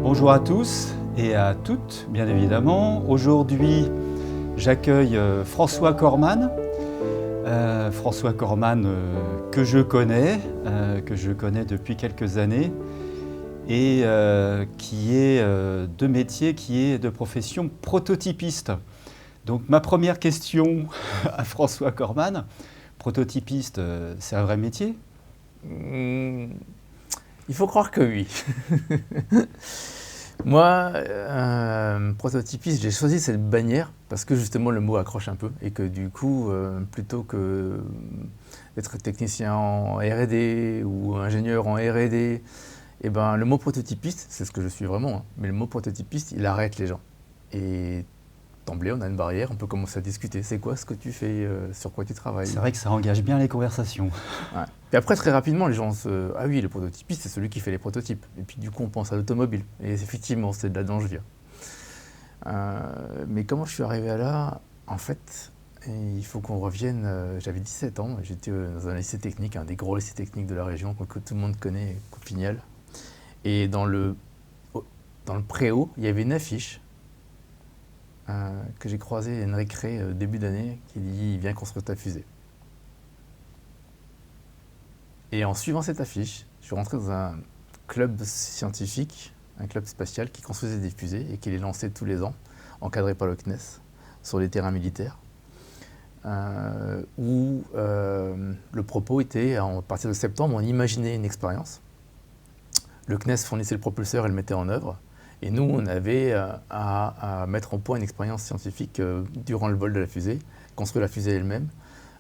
Bonjour à tous et à toutes, bien évidemment. Aujourd'hui, j'accueille François Corman. François Corman que je connais depuis quelques années et qui est de métier, qui est de profession prototypiste. Donc ma première question à François Corman, prototypiste, c'est un vrai métier ? Il faut croire que oui. Moi, prototypiste, j'ai choisi cette bannière parce que justement le mot accroche un peu et que du coup, plutôt que d'être technicien en R&D ou ingénieur en R&D, eh ben, le mot prototypiste, c'est ce que je suis vraiment, hein, mais le mot prototypiste, il arrête les gens. Et d'emblée, on a une barrière, on peut commencer à discuter. C'est quoi ce que tu fais, sur quoi tu travailles? C'est vrai que ça engage bien les conversations. Ouais. Et après, très rapidement, les gens se... Ah oui, le prototypiste, c'est celui qui fait les prototypes. Et puis du coup, on pense à l'automobile. Et effectivement, c'est de là dont je viens. Mais comment je suis arrivé à là? En fait, il faut qu'on revienne... J'avais 17 ans, j'étais dans un lycée technique, un des gros lycées techniques de la région que tout le monde connaît, Copignal. Et dans le préau, il y avait une affiche que j'ai croisée à une récré début d'année qui dit « Viens construire ta fusée ». Et en suivant cette affiche, je suis rentré dans un club scientifique, un club spatial qui construisait des fusées et qui les lançait tous les ans, encadré par le CNES, sur les terrains militaires, où le propos était, à partir de septembre, on imaginait une expérience. Le CNES fournissait le propulseur et le mettait en œuvre. Et nous, on avait à mettre en point une expérience scientifique durant le vol de la fusée, construire la fusée elle-même,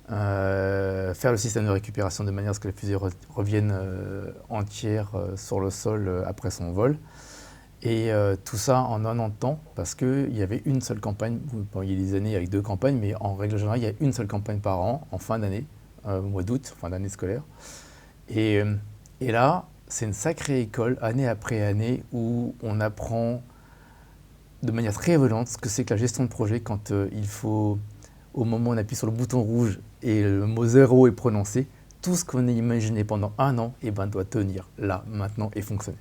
faire le système de récupération de manière à ce que la fusée revienne entière sur le sol après son vol. Et tout ça en un an de temps, parce qu'il y avait une seule campagne. Bon, il y a des années avec 2 campagnes, mais en règle générale, il y a une seule campagne par an, en fin d'année, au mois d'août, fin d'année scolaire. Et là, c'est une sacrée école, année après année, où on apprend de manière très violente ce que c'est que la gestion de projet quand il faut, au moment où on appuie sur le bouton rouge et le mot 0 est prononcé, tout ce qu'on a imaginé pendant un an doit tenir là, maintenant et fonctionner.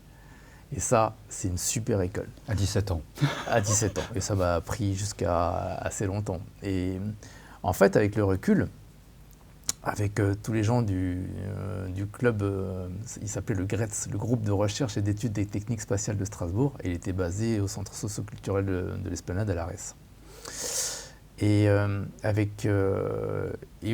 Et ça, c'est une super école. À 17 ans. À 17 ans. Et ça m'a pris jusqu'à assez longtemps. Et en fait, avec le recul, avec tous les gens du club, il s'appelait le GRETS, le groupe de recherche et d'études des techniques spatiales de Strasbourg, et il était basé au centre socio-culturel de l'Esplanade à l'Arès. Et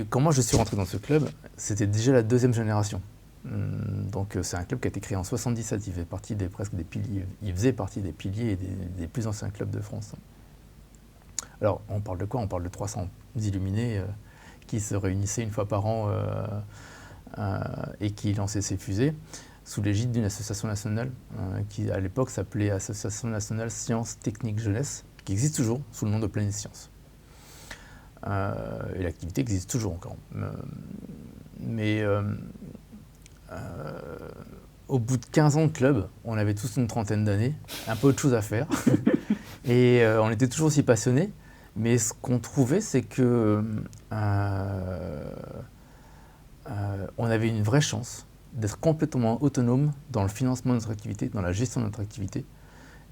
comment je suis rentré dans ce club, c'était déjà la 2e génération. Donc c'est un club qui a été créé en 77, il faisait partie des piliers et des plus anciens clubs de France. Alors on parle de quoi? On parle de 300 illuminés qui se réunissaient une fois par an et qui lançaient ces fusées sous l'égide d'une association nationale qui à l'époque s'appelait Association nationale Sciences Techniques Jeunesse, qui existe toujours sous le nom de Planète Science. Et l'activité existe toujours encore. Mais au bout de 15 ans de club, on avait tous une trentaine d'années, un peu de choses à faire. Et on était toujours aussi passionnés. Mais ce qu'on trouvait, c'est que on avait une vraie chance d'être complètement autonome dans le financement de notre activité, dans la gestion de notre activité,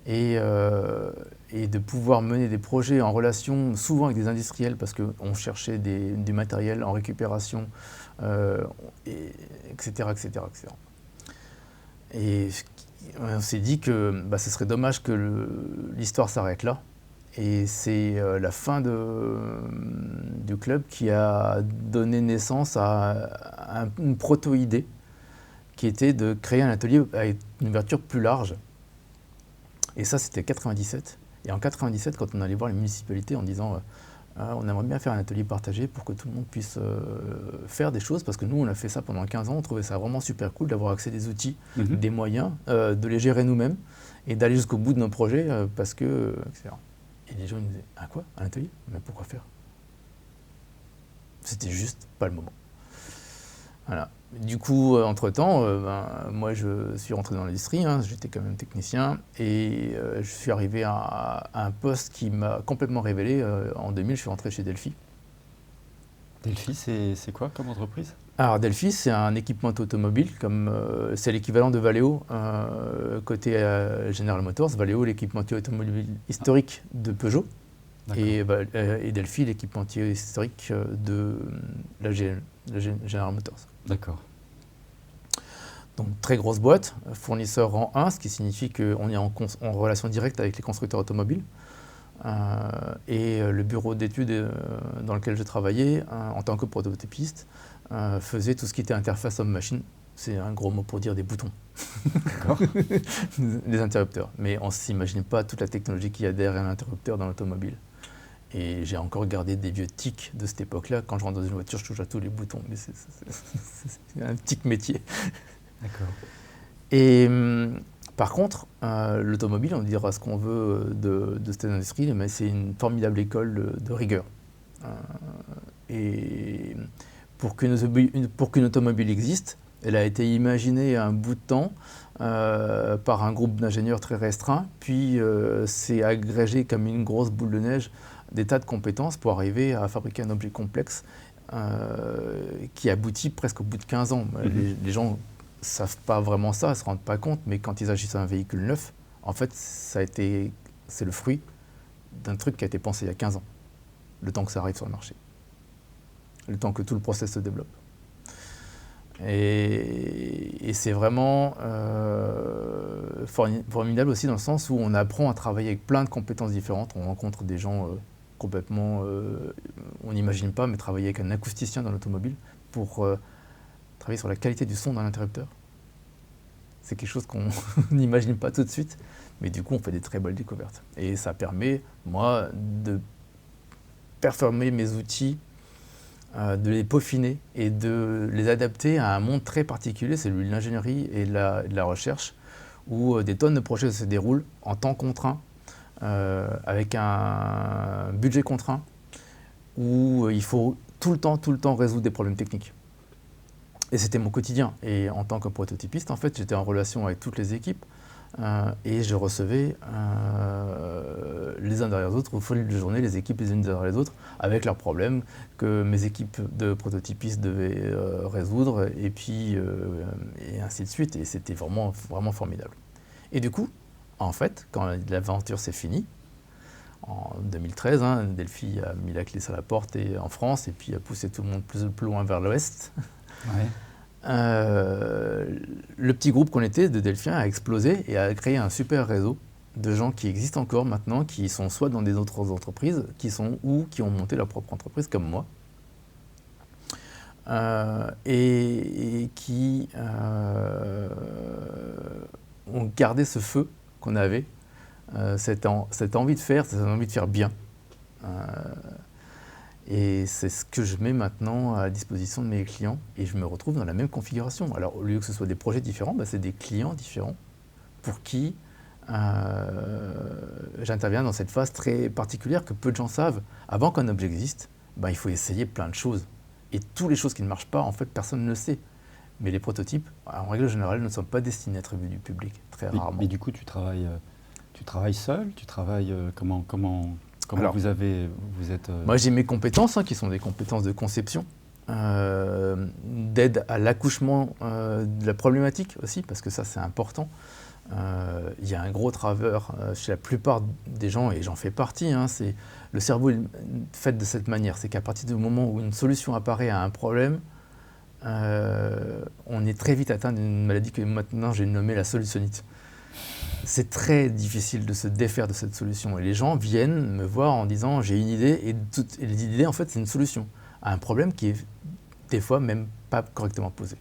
et de pouvoir mener des projets en relation souvent avec des industriels parce qu'on cherchait du matériel en récupération, etc., etc., etc. Et on s'est dit que ce serait dommage que l'histoire s'arrête là. Et c'est la fin du club qui a donné naissance à une proto-idée qui était de créer un atelier avec une ouverture plus large. Et ça, c'était 97. Et en 97, quand on allait voir les municipalités en disant on aimerait bien faire un atelier partagé pour que tout le monde puisse faire des choses, parce que nous, on a fait ça pendant 15 ans, on trouvait ça vraiment super cool d'avoir accès à des outils, des moyens, de les gérer nous-mêmes et d'aller jusqu'au bout de nos projets, parce que... etc. Et les gens ils me disaient, ah quoi, un atelier? Mais pourquoi faire? C'était juste pas le moment. Voilà. Du coup, entre-temps, moi je suis rentré dans l'industrie, j'étais quand même technicien, et je suis arrivé à un poste qui m'a complètement révélé. En 2000, je suis rentré chez Delphi. Delphi, c'est quoi comme entreprise? Alors Delphi, c'est un équipement automobile, comme c'est l'équivalent de Valeo côté General Motors. Valeo, l'équipementier automobile historique de Peugeot, et Delphi, l'équipementier historique de la General Motors. D'accord. Donc très grosse boîte, fournisseur rang 1, ce qui signifie qu'on est en relation directe avec les constructeurs automobiles. Et le bureau d'études dans lequel je travaillais en tant que prototypiste faisait tout ce qui était interface homme-machine. C'est un gros mot pour dire des boutons. D'accord. Des interrupteurs. Mais on ne s'imagine pas toute la technologie qu'il y a derrière un interrupteur dans l'automobile. Et j'ai encore gardé des vieux tics de cette époque-là. Quand je rentre dans une voiture, je touche à tous les boutons. Mais c'est un tic métier. D'accord. Et par contre, l'automobile, on dira ce qu'on veut de cette industrie, mais c'est une formidable école de rigueur. Et pour qu'une automobile existe, elle a été imaginée à un bout de temps par un groupe d'ingénieurs très restreint, puis c'est agrégé comme une grosse boule de neige des tas de compétences pour arriver à fabriquer un objet complexe qui aboutit presque au bout de 15 ans. Les gens ne savent pas vraiment ça, ne se rendent pas compte, mais quand ils agissent sur un véhicule neuf, en fait, c'est le fruit d'un truc qui a été pensé il y a 15 ans, le temps que ça arrive sur le marché, le temps que tout le process se développe. Et c'est vraiment formidable aussi dans le sens où on apprend à travailler avec plein de compétences différentes, on rencontre des gens complètement, on n'imagine pas, mais travailler avec un acousticien dans l'automobile pour travailler sur la qualité du son d'un interrupteur. C'est quelque chose qu'on n'imagine pas tout de suite, mais du coup on fait des très belles découvertes. Et ça permet, moi, de performer mes outils, de les peaufiner et de les adapter à un monde très particulier, celui de l'ingénierie et de la recherche, où des tonnes de projets se déroulent en temps contraint, avec un budget contraint, où il faut tout le temps résoudre des problèmes techniques. Et c'était mon quotidien. Et en tant que prototypiste, en fait, j'étais en relation avec toutes les équipes et je recevais les uns derrière les autres, au fil de la journée, les équipes les unes derrière les autres, avec leurs problèmes que mes équipes de prototypistes devaient résoudre, et puis et ainsi de suite. Et c'était vraiment, vraiment formidable. Et du coup, en fait, quand l'aventure s'est finie, en 2013, Delphi a mis la clé sur la porte en France, et puis a poussé tout le monde plus loin vers l'ouest. Ouais. Le petit groupe qu'on était de Delphiens a explosé et a créé un super réseau de gens qui existent encore maintenant, qui sont soit dans des autres entreprises, ou qui ont monté leur propre entreprise comme moi, et qui ont gardé ce feu qu'on avait, cette envie de faire, cette envie de faire bien. Et c'est ce que je mets maintenant à la disposition de mes clients, et je me retrouve dans la même configuration. Alors au lieu que ce soit des projets différents, c'est des clients différents pour qui j'interviens dans cette phase très particulière que peu de gens savent. Avant qu'un objet existe, il faut essayer plein de choses. Et toutes les choses qui ne marchent pas, en fait, personne ne le sait. Mais les prototypes, en règle générale, ne sont pas destinés à être vus du public, très rarement. Mais du coup, tu travailles seul? Tu travailles comment Alors, vous êtes Moi, j'ai mes compétences, qui sont des compétences de conception, d'aide à l'accouchement de la problématique aussi, parce que ça, c'est important. Il y a un gros travers chez la plupart des gens, et j'en fais partie, c'est le cerveau est fait de cette manière, c'est qu'à partir du moment où une solution apparaît à un problème, on est très vite atteint d'une maladie que maintenant j'ai nommée la solutionnite. C'est très difficile de se défaire de cette solution. Et les gens viennent me voir en disant « j'ai une idée », et l'idée, en fait, c'est une solution à un problème qui est des fois même pas correctement posé.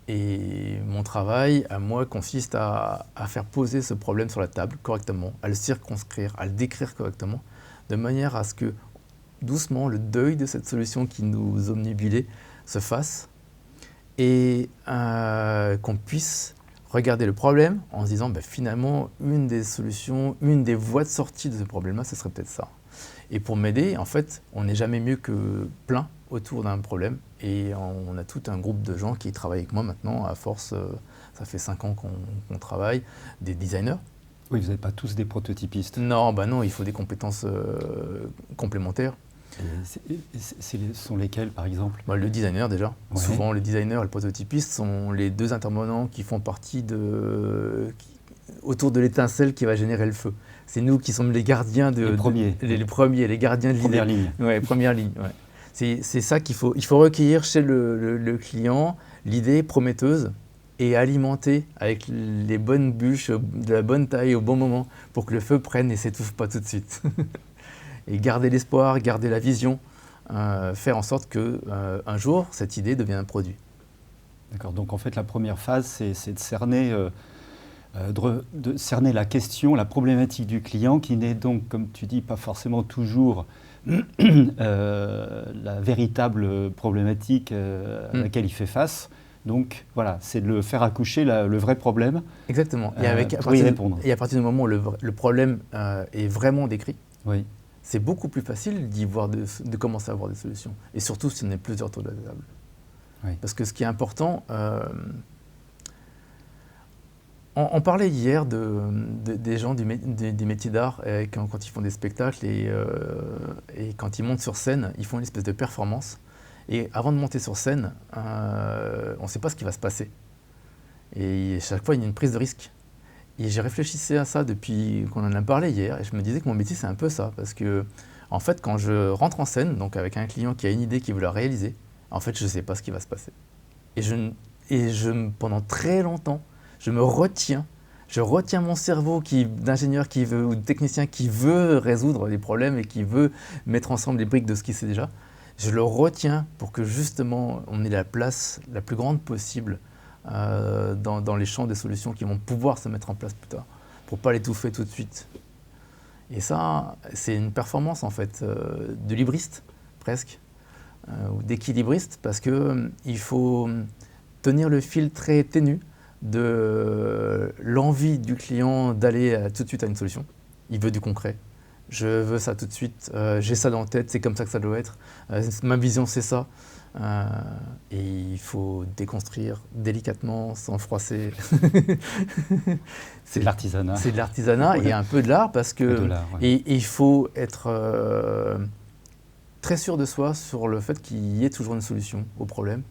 Et mon travail, à moi, consiste à faire poser ce problème sur la table correctement, à le circonscrire, à le décrire correctement, de manière à ce que, doucement, le deuil de cette solution qui nous omnibulait se fasse, et qu'on puisse regarder le problème en se disant finalement, une des solutions, une des voies de sortie de ce problème-là, ce serait peut-être ça. Et pour m'aider, en fait, on n'est jamais mieux que plein autour d'un problème. Et on a tout un groupe de gens qui travaillent avec moi maintenant, à force, ça fait 5 ans qu'on travaille, des designers. Oui, vous n'êtes pas tous des prototypistes. Non, non, il faut des compétences complémentaires. Ce sont lesquels, par exemple? Le designer déjà. Ouais. Souvent, le designer et le prototypiste sont les deux intervenants qui font partie autour de l'étincelle qui va générer le feu. C'est nous qui sommes les gardiens les premiers. Les gardiens de l'idée. Première ligne. Ouais, première ligne. Ouais. C'est ça qu'il faut. Il faut recueillir chez le client l'idée prometteuse et alimenter avec les bonnes bûches de la bonne taille au bon moment pour que le feu prenne et s'étouffe pas tout de suite. Et garder l'espoir, garder la vision, faire en sorte qu'un jour, cette idée devienne un produit. D'accord, donc en fait la première phase, c'est de cerner la question, la problématique du client qui n'est donc, comme tu dis, pas forcément toujours la véritable problématique à laquelle il fait face. Donc voilà, c'est de le faire accoucher le vrai problème. Exactement. Pour y répondre. Et à partir du moment où le problème est vraiment décrit, oui. C'est beaucoup plus facile de commencer à avoir des solutions. Et surtout si on est plusieurs autour de la table. Oui. Parce que ce qui est important, on parlait hier des gens des métiers d'art quand ils font des spectacles et quand ils montent sur scène, ils font une espèce de performance. Et avant de monter sur scène, on ne sait pas ce qui va se passer. Et à chaque fois, il y a une prise de risque. Et j'ai réfléchi à ça depuis qu'on en a parlé hier, et je me disais que mon métier, c'est un peu ça. Parce que, en fait, quand je rentre en scène, donc avec un client qui a une idée, qui veut la réaliser, en fait, je ne sais pas ce qui va se passer. Pendant très longtemps, je me retiens. Je retiens mon cerveau d'ingénieur ou de technicien qui veut résoudre des problèmes et qui veut mettre ensemble les briques de ce qu'il sait déjà. Je le retiens pour que justement on ait la place la plus grande possible dans les champs des solutions qui vont pouvoir se mettre en place plus tard, pour ne pas l'étouffer tout de suite. Et ça, c'est une performance en fait de libriste presque, ou d'équilibriste, parce qu'il faut tenir le fil très ténu de l'envie du client d'aller tout de suite à une solution. Il veut du concret. Je veux ça tout de suite, j'ai ça dans la tête, c'est comme ça que ça doit être, ma vision c'est ça. Et il faut déconstruire délicatement, sans froisser. C'est de l'artisanat. C'est de l'artisanat et un peu de l'art parce que et il faut être très sûr de soi sur le fait qu'il y ait toujours une solution au problème.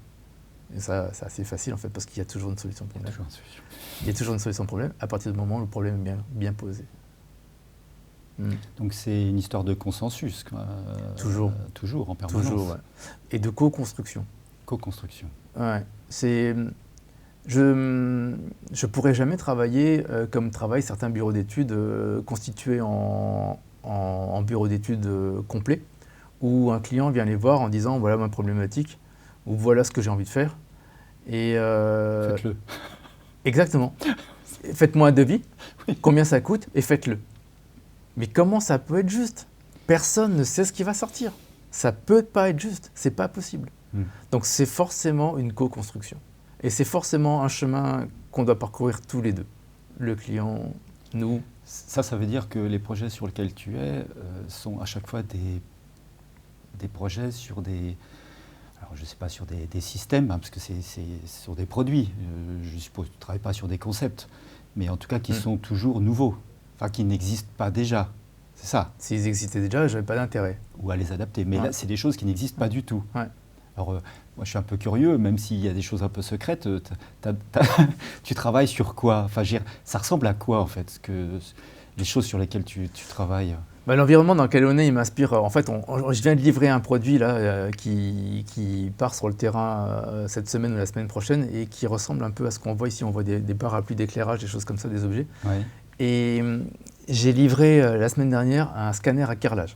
Et ça, c'est assez facile en fait parce qu'il y a toujours une solution au problème. Il y a toujours une solution au problème à partir du moment où le problème est bien posé. Donc c'est une histoire de consensus. Toujours. Toujours, en permanence. Toujours, ouais. Et de co-construction. Co-construction. Ouais. Je pourrais jamais travailler comme travaillent certains bureaux d'études constitués en bureau d'études complet, où un client vient les voir en disant voilà ma problématique, ou voilà ce que j'ai envie de faire. Et faites-le. Exactement. Faites-moi un devis, combien ça coûte, et faites-le. Mais comment ça peut être juste? Personne ne sait ce qui va sortir. Ça peut pas être juste, c'est pas possible. Donc c'est forcément une co-construction. Et c'est forcément un chemin qu'on doit parcourir tous les deux. Le client, nous. Ça veut dire que les projets sur lesquels tu es sont à chaque fois des projets sur des... Alors je ne sais pas, sur des systèmes, parce que c'est sur des produits. Je suppose que tu ne travailles pas sur des concepts, mais en tout cas qui sont toujours nouveaux. Enfin, qui n'existent pas déjà, c'est ça. S'ils existaient déjà, je n'avais pas d'intérêt. Ou à les adapter. Mais là, c'est des choses qui n'existent pas du tout. Ouais. Alors, moi, je suis un peu curieux, même s'il y a des choses un peu secrètes. Tu travailles sur quoi? Enfin, ça ressemble à quoi, en fait, les choses sur lesquelles tu travailles? L'environnement dans lequel on est, il m'inspire. En fait, je viens de livrer un produit là, qui part sur le terrain cette semaine ou la semaine prochaine et qui ressemble un peu à ce qu'on voit ici. On voit des parapluies d'éclairage, des choses comme ça, des objets. Ouais. Et j'ai livré la semaine dernière un scanner à carrelage.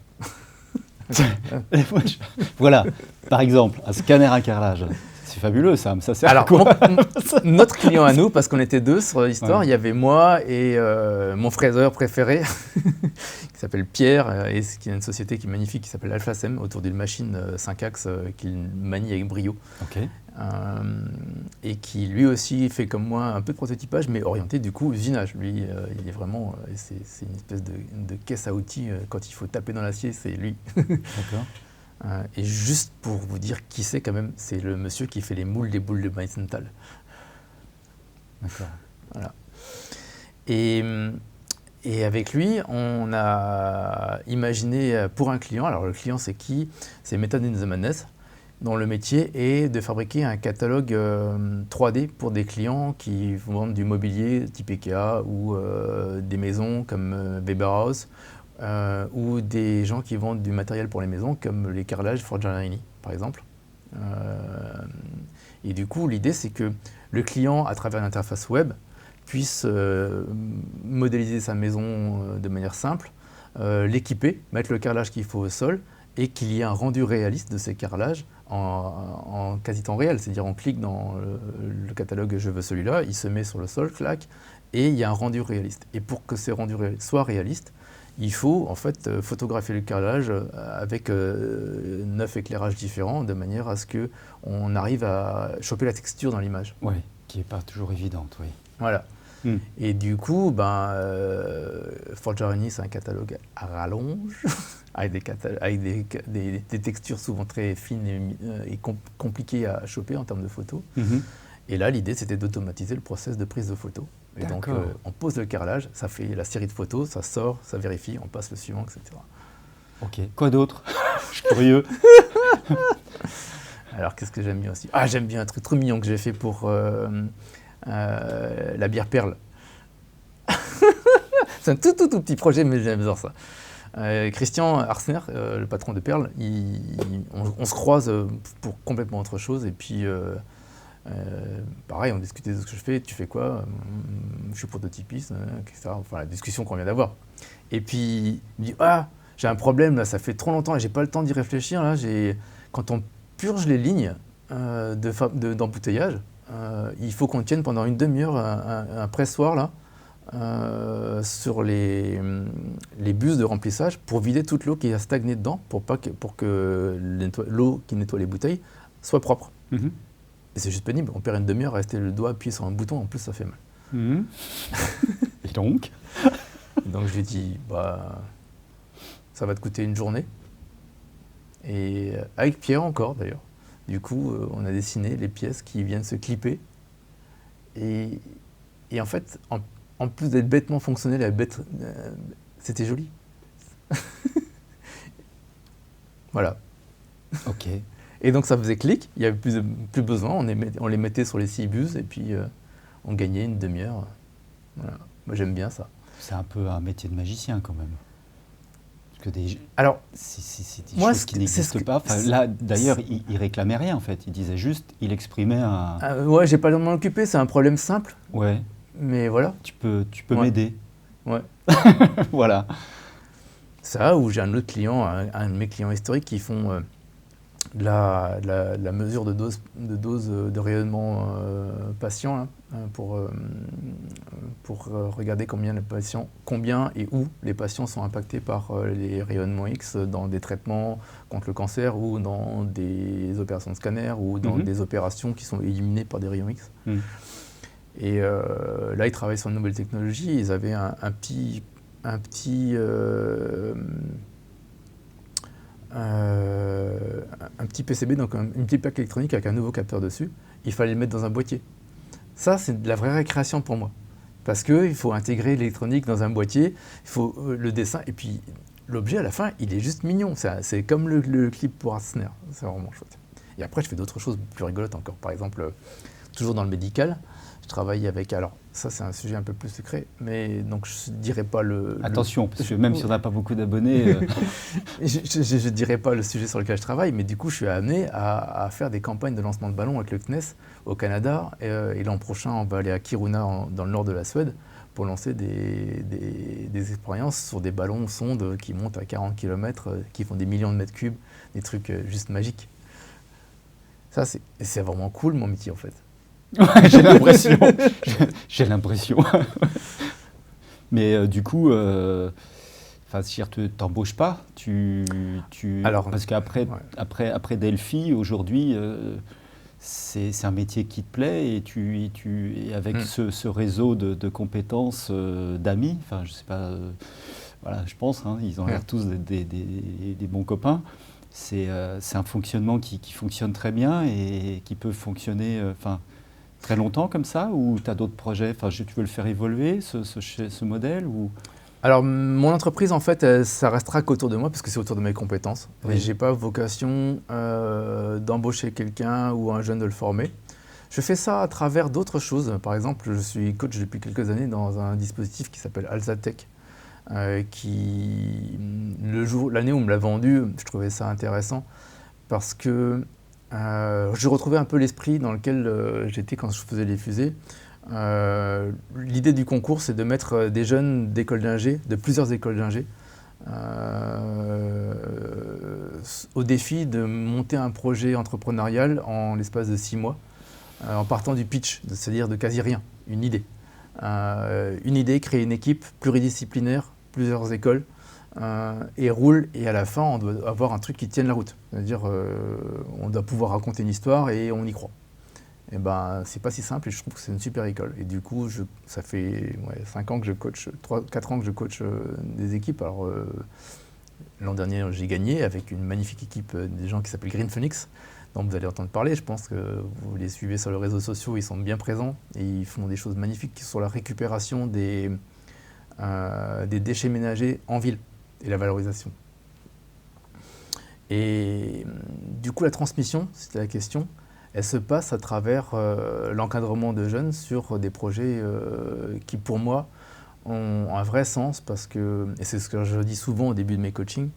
Voilà, par exemple, un scanner à carrelage. C'est fabuleux, ça sert à quoi? Notre client à nous, parce qu'on était deux sur l'histoire, il y avait moi et mon fraiseur préféré, qui s'appelle Pierre, et qui a une société qui est magnifique, qui s'appelle AlphaSem, autour d'une machine 5 axes qu'il manie avec brio. Okay. Et qui lui aussi fait comme moi un peu de prototypage, mais orienté du coup usinage. Lui, il est vraiment, c'est une espèce de caisse à outils. Quand il faut taper dans l'acier, c'est lui. D'accord. Et juste pour vous dire qui c'est quand même, c'est le monsieur qui fait les moules des boules de Meisenthal. D'accord. Voilà. Et Et avec lui, on a imaginé pour un client, alors le client c'est qui? C'est Method in the Madness, dont le métier est de fabriquer un catalogue 3D pour des clients qui vendent du mobilier type Ikea ou des maisons comme Weberhaus ou des gens qui vendent du matériel pour les maisons comme les carrelages Forgiarini par exemple. Et du coup, l'idée c'est que le client, à travers l'interface web, puisse modéliser sa maison de manière simple, l'équiper, mettre le carrelage qu'il faut au sol et qu'il y ait un rendu réaliste de ces carrelages en quasi-temps réel. C'est-à-dire on clique dans le catalogue « je veux celui-là », il se met sur le sol, clac, et il y a un rendu réaliste. Et pour que ces rendus soient réalistes, il faut en fait photographier le carrelage avec 9 éclairages différents de manière à ce qu'on arrive à choper la texture dans l'image. Oui, qui n'est pas toujours évidente, oui. Voilà. Et du coup, Forgiarini, c'est un catalogue à rallonge, avec des textures souvent très fines et compliquées à choper en termes de photos. Et là, l'idée, c'était d'automatiser le process de prise de photos. Et donc, on pose le carrelage, ça fait la série de photos, ça sort, ça vérifie, on passe le suivant, etc. Ok. Quoi d'autre? Je suis curieux. Alors, qu'est-ce que j'aime bien aussi? Ah, j'aime bien un truc trop mignon que j'ai fait pour la bière Perle. C'est un tout petit projet, mais j'aime bien ça. Christian Arsner, le patron de Perle, on se croise pour complètement autre chose. Et puis, pareil, on discutait de ce que je fais. Tu fais quoi? Je suis prototypiste, etc. Enfin, la discussion qu'on vient d'avoir. Et puis, il me dit, ah, j'ai un problème, là, ça fait trop longtemps et j'ai pas le temps d'y réfléchir. Là, quand on purge les lignes d'embouteillage, il faut qu'on tienne pendant une demi-heure un pressoir là, sur les bus de remplissage pour vider toute l'eau qui a stagné dedans, pour que l'eau qui nettoie les bouteilles soit propre. Et c'est juste pénible, on perd une demi-heure à rester le doigt appuyé sur un bouton, en plus ça fait mal. Et donc je lui ai dit, ça va te coûter une journée. Et avec Pierre encore d'ailleurs. Du coup, on a dessiné les pièces qui viennent se clipper. Et en fait, en plus d'être bêtement fonctionnel, c'était joli. Voilà. Ok. Et donc ça faisait clic, il n'y avait plus besoin, on les mettait sur les 6 bus et puis on gagnait une demi-heure. Voilà. Moi j'aime bien ça. C'est un peu un métier de magicien quand même. Que Alors, c'est des choses qui n'existent pas. Enfin, là, d'ailleurs, il réclamait rien en fait. Il disait juste, il exprimait un. Ouais, j'ai pas le temps de m'en occuper. C'est un problème simple. Ouais. Mais voilà. Tu peux m'aider. Ouais. Voilà. Ça, ou j'ai un autre client, un de mes clients historiques qui font la mesure de dose de rayonnement patient hein, pour regarder combien et où les patients sont impactés par les rayonnements X dans des traitements contre le cancer ou dans des opérations de scanner ou dans des opérations qui sont éliminées par des rayons X. Et là, ils travaillent sur une nouvelle technologie. Ils avaient un petit PCB, donc une petite plaque électronique avec un nouveau capteur dessus. Il fallait le mettre dans un boîtier. Ça, c'est de la vraie récréation pour moi. Parce qu'il faut intégrer l'électronique dans un boîtier, il faut le dessin, et puis l'objet à la fin, il est juste mignon. C'est comme le clip pour Arsner. C'est vraiment chouette. Et après, je fais d'autres choses plus rigolotes encore. Par exemple, toujours dans le médical, je travaille avec... Alors, ça, c'est un sujet un peu plus secret, mais donc je ne dirais pas le... Attention, parce que même si on n'a pas beaucoup d'abonnés... je ne dirais pas le sujet sur lequel je travaille, mais du coup, je suis amené à faire des campagnes de lancement de ballons avec le CNES au Canada. Et l'an prochain, on va aller à Kiruna, dans le nord de la Suède, pour lancer des expériences sur des ballons sondes qui montent à 40 km, qui font des millions de mètres cubes, des trucs juste magiques. Ça, c'est vraiment cool, mon métier, en fait. Ouais, j'ai l'impression. J'ai l'impression. Mais du coup, si tu t'embauches pas, alors, parce qu'après après Delphi, aujourd'hui, c'est un métier qui te plaît et avec ce réseau de compétences, d'amis, enfin je sais pas, voilà, je pense, hein, ils ont l'air tous des bons copains. C'est un fonctionnement qui fonctionne très bien et qui peut fonctionner, très longtemps comme ça, ou tu as d'autres projets? Tu veux le faire évoluer, ce modèle ou... Alors, mon entreprise, en fait, ça restera qu'autour de moi, parce que c'est autour de mes compétences. Oui. Et je n'ai pas vocation d'embaucher quelqu'un ou un jeune de le former. Je fais ça à travers d'autres choses. Par exemple, je suis coach depuis quelques années dans un dispositif qui s'appelle Alzatech, l'année où on me l'a vendu, je trouvais ça intéressant parce que je retrouvais un peu l'esprit dans lequel j'étais quand je faisais les fusées. L'idée du concours, c'est de mettre des jeunes d'écoles d'ingé, de plusieurs écoles d'ingé, au défi de monter un projet entrepreneurial en l'espace de 6 mois, en partant du pitch, c'est-à-dire de quasi rien, une idée. Créer une équipe pluridisciplinaire, plusieurs écoles, et roule, et à la fin, on doit avoir un truc qui tienne la route. C'est-à-dire, on doit pouvoir raconter une histoire et on y croit. Et ben, c'est pas si simple et je trouve que c'est une super école. Et du coup, ça fait 5 ans que je coach, 4 ans que je coach des équipes. Alors, l'an dernier, j'ai gagné avec une magnifique équipe des gens qui s'appellent Green Phoenix, dont vous allez entendre parler. Je pense que vous les suivez sur les réseaux sociaux, ils sont bien présents et ils font des choses magnifiques sur la récupération des déchets ménagers en ville et la valorisation. Et du coup, la transmission, c'était la question, elle se passe à travers l'encadrement de jeunes sur des projets qui, pour moi, ont un vrai sens parce que, et c'est ce que je dis souvent au début de mes coachings,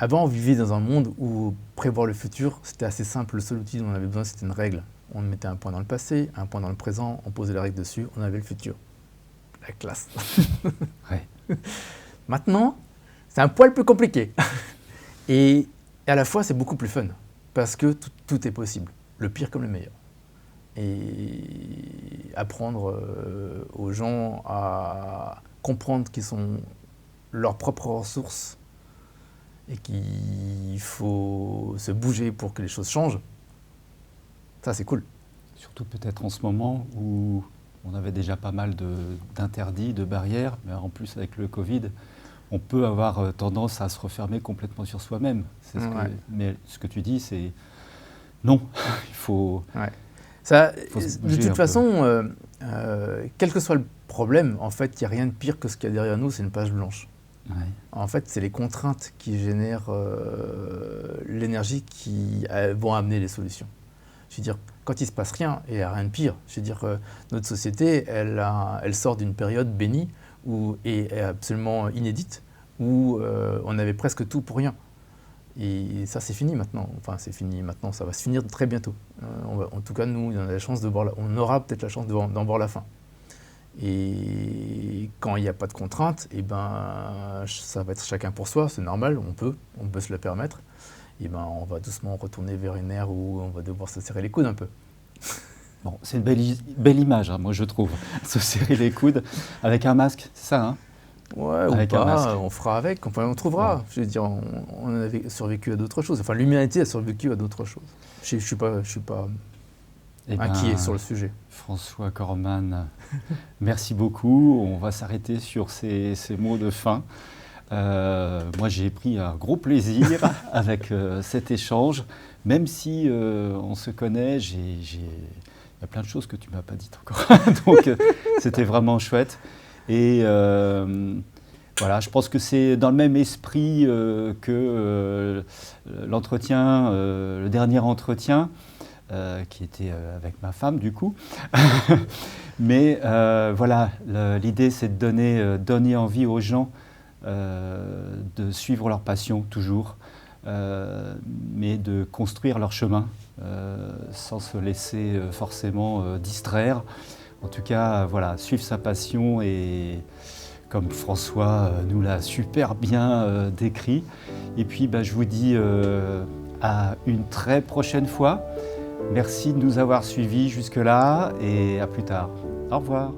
avant, on vivait dans un monde où prévoir le futur, c'était assez simple. Le seul outil dont on avait besoin, c'était une règle. On mettait un point dans le passé, un point dans le présent, on posait la règle dessus, on avait le futur. La classe. Ouais. Maintenant, c'est un poil plus compliqué. Et à la fois, c'est beaucoup plus fun. Parce que tout est possible, le pire comme le meilleur. Et apprendre aux gens à comprendre qu'ils sont leurs propres ressources et qu'il faut se bouger pour que les choses changent, ça c'est cool. Surtout peut-être en ce moment où on avait déjà pas mal d'interdits, de barrières, mais en plus avec le Covid, on peut avoir tendance à se refermer complètement sur soi-même. Mais ce que tu dis, c'est non, il faut... Ouais. Ça, faut se bouger de toute façon, quel que soit le problème, en fait, il n'y a rien de pire que ce qu'il y a derrière nous, c'est une page blanche. Ouais. En fait, c'est les contraintes qui génèrent l'énergie qui vont amener les solutions. Je veux dire, quand il ne se passe rien, et il n'y a rien de pire. Je veux dire, notre société, elle sort d'une période bénie et absolument inédite, où on avait presque tout pour rien. Et ça, c'est fini maintenant. Enfin, c'est fini maintenant, ça va se finir très bientôt. En tout cas, nous, on aura peut-être la chance d'en voir la fin. Et quand il n'y a pas de contraintes, eh ben, ça va être chacun pour soi, c'est normal, on peut se le permettre. Et ben, on va doucement retourner vers une ère où on va devoir se serrer les coudes un peu. Bon, c'est une belle image, hein, moi je trouve, se serrer les coudes avec un masque, c'est ça, hein? Ouais, avec ou pas, un masque. on fera avec, enfin, on trouvera. Ouais. Je veux dire, on a survécu à d'autres choses. Enfin, l'humanité a survécu à d'autres choses. Je ne suis pas inquiet sur le sujet. François Corman, merci beaucoup. On va s'arrêter sur ces mots de fin. Moi, j'ai pris un gros plaisir avec cet échange. Même si on se connaît, il y a plein de choses que tu ne m'as pas dites encore. Donc, c'était vraiment chouette. Et voilà, je pense que c'est dans le même esprit que l'entretien, le dernier entretien, qui était avec ma femme du coup. Mais voilà, l'idée c'est de donner envie aux gens de suivre leur passion toujours, mais de construire leur chemin sans se laisser forcément distraire. En tout cas, voilà, suivre sa passion et comme François nous l'a super bien décrit. Et puis, je vous dis à une très prochaine fois. Merci de nous avoir suivis jusque-là et à plus tard. Au revoir.